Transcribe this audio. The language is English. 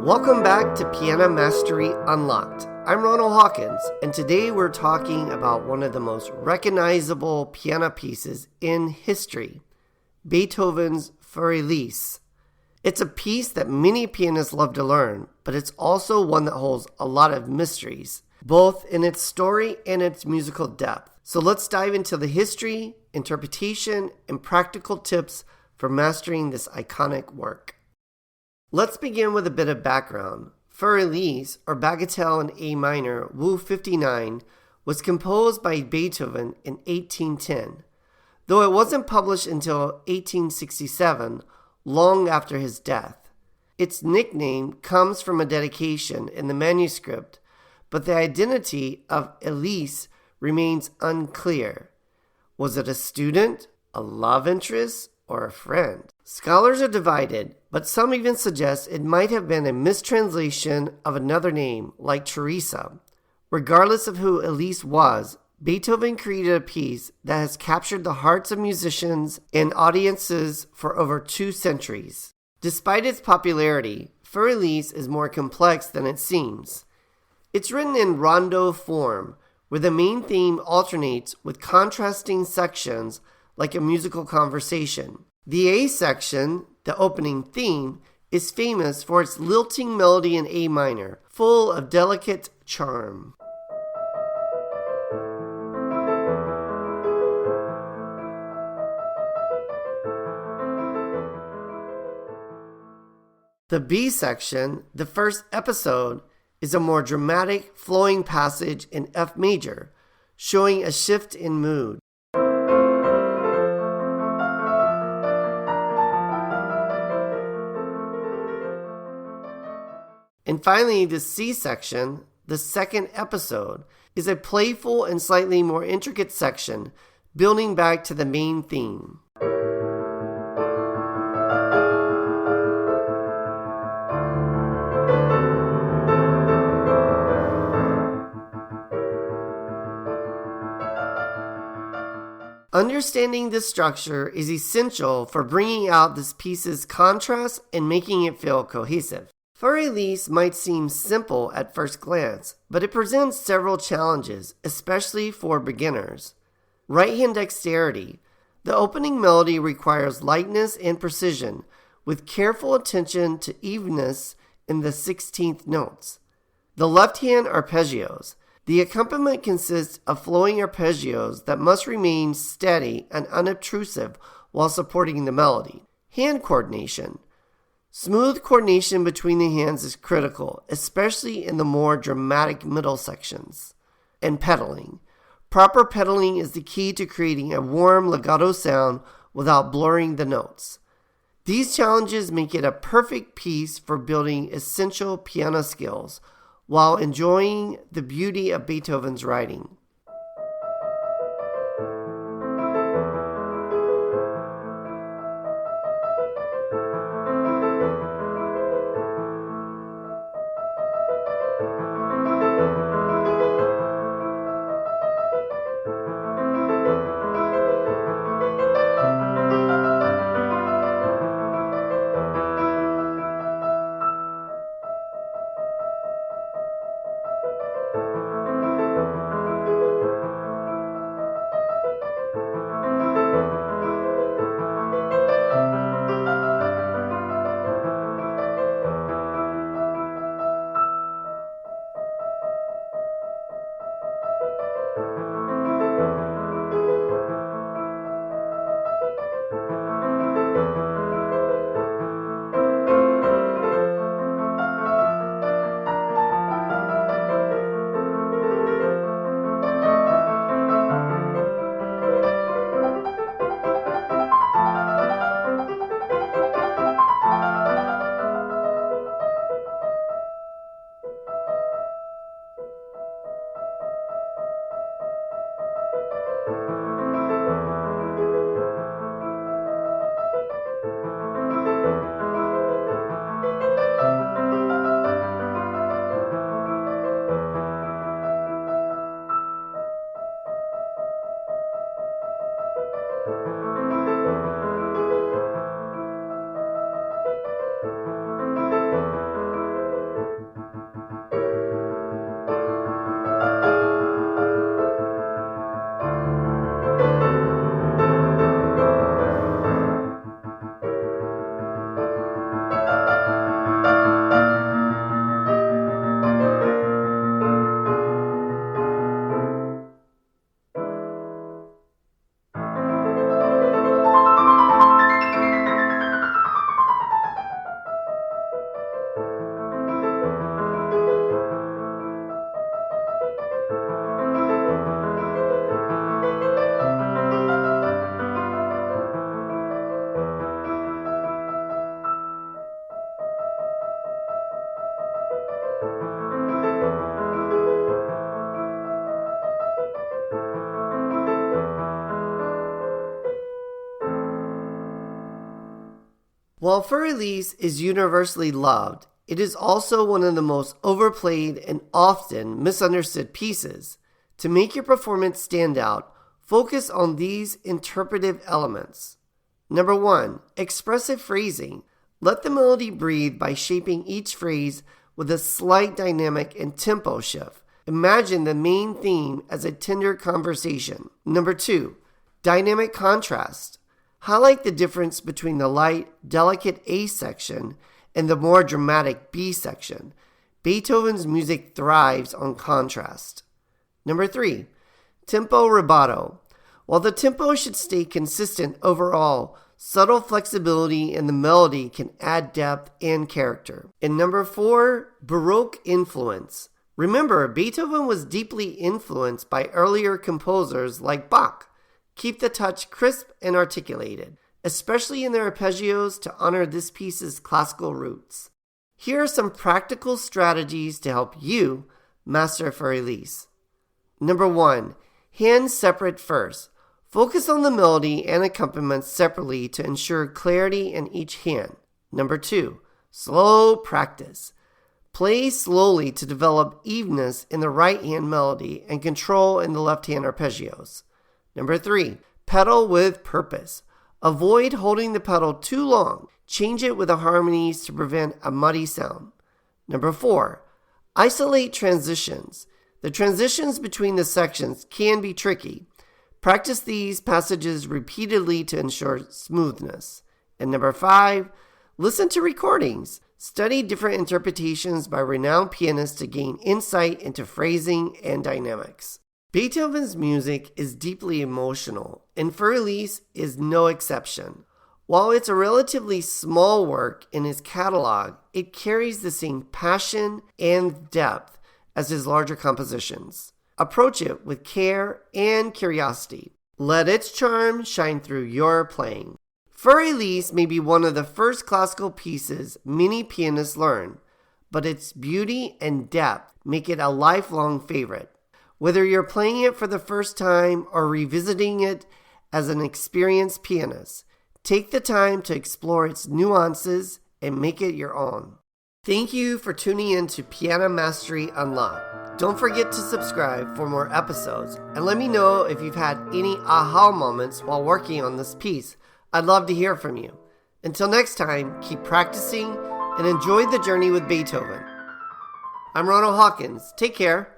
Welcome back to Piano Mastery Unlocked. I'm Ronald Hawkins, and today we're talking about one of the most recognizable piano pieces in history, Beethoven's Für Elise. It's a piece that many pianists love to learn, but it's also one that holds a lot of mysteries, both in its story and its musical depth. So let's dive into the history, interpretation, and practical tips for mastering this iconic work. Let's begin with a bit of background. Für Elise, or Bagatelle in A minor, Wu 59, was composed by Beethoven in 1810, though it wasn't published until 1867, long after his death. Its nickname comes from a dedication in the manuscript, but the identity of Elise remains unclear. Was it a student, a love interest, or a friend? Scholars are divided, but some even suggest it might have been a mistranslation of another name, like Teresa. Regardless of who Elise was, Beethoven created a piece that has captured the hearts of musicians and audiences for over 2 centuries. Despite its popularity, Für Elise is more complex than it seems. It's written in rondo form, where the main theme alternates with contrasting sections like a musical conversation. The A section, the opening theme, is famous for its lilting melody in A minor, full of delicate charm. The B section, the first episode, is a more dramatic, flowing passage in F major, showing a shift in mood. And finally, the C section, the second episode, is a playful and slightly more intricate section, building back to the main theme. Understanding this structure is essential for bringing out this piece's contrast and making it feel cohesive. Für Elise might seem simple at first glance, but it presents several challenges, especially for beginners. Right-hand dexterity. The opening melody requires lightness and precision, with careful attention to evenness in the 16th notes. The left-hand arpeggios. The accompaniment consists of flowing arpeggios that must remain steady and unobtrusive while supporting the melody. Hand coordination. Smooth coordination between the hands is critical, especially in the more dramatic middle sections. And pedaling. Proper pedaling is the key to creating a warm legato sound without blurring the notes. These challenges make it a perfect piece for building essential piano skills while enjoying the beauty of Beethoven's writing. While Für Elise is universally loved, it is also one of the most overplayed and often misunderstood pieces. To make your performance stand out, focus on these interpretive elements. Number 1, expressive phrasing. Let the melody breathe by shaping each phrase with a slight dynamic and tempo shift. Imagine the main theme as a tender conversation. Number 2, dynamic contrast. Highlight the difference between the light, delicate A section and the more dramatic B section. Beethoven's music thrives on contrast. Number 3, tempo rubato. While the tempo should stay consistent overall, subtle flexibility in the melody can add depth and character. And number 4, Baroque influence. Remember, Beethoven was deeply influenced by earlier composers like Bach. Keep the touch crisp and articulated, especially in the arpeggios to honor this piece's classical roots. Here are some practical strategies to help you master Für Elise. Number 1, hands separate first. Focus on the melody and accompaniment separately to ensure clarity in each hand. Number 2, slow practice. Play slowly to develop evenness in the right hand melody and control in the left hand arpeggios. Number 3, pedal with purpose. Avoid holding the pedal too long. Change it with the harmonies to prevent a muddy sound. Number 4, isolate transitions. The transitions between the sections can be tricky. Practice these passages repeatedly to ensure smoothness. And number 5, listen to recordings. Study different interpretations by renowned pianists to gain insight into phrasing and dynamics. Beethoven's music is deeply emotional, and Für Elise is no exception. While it's a relatively small work in his catalog, it carries the same passion and depth as his larger compositions. Approach it with care and curiosity. Let its charm shine through your playing. Für Elise may be one of the first classical pieces many pianists learn, but its beauty and depth make it a lifelong favorite. Whether you're playing it for the first time or revisiting it as an experienced pianist, take the time to explore its nuances and make it your own. Thank you for tuning in to Piano Mastery Unlocked. Don't forget to subscribe for more episodes, and let me know if you've had any aha moments while working on this piece. I'd love to hear from you. Until next time, keep practicing and enjoy the journey with Beethoven. I'm Ronald Hawkins. Take care.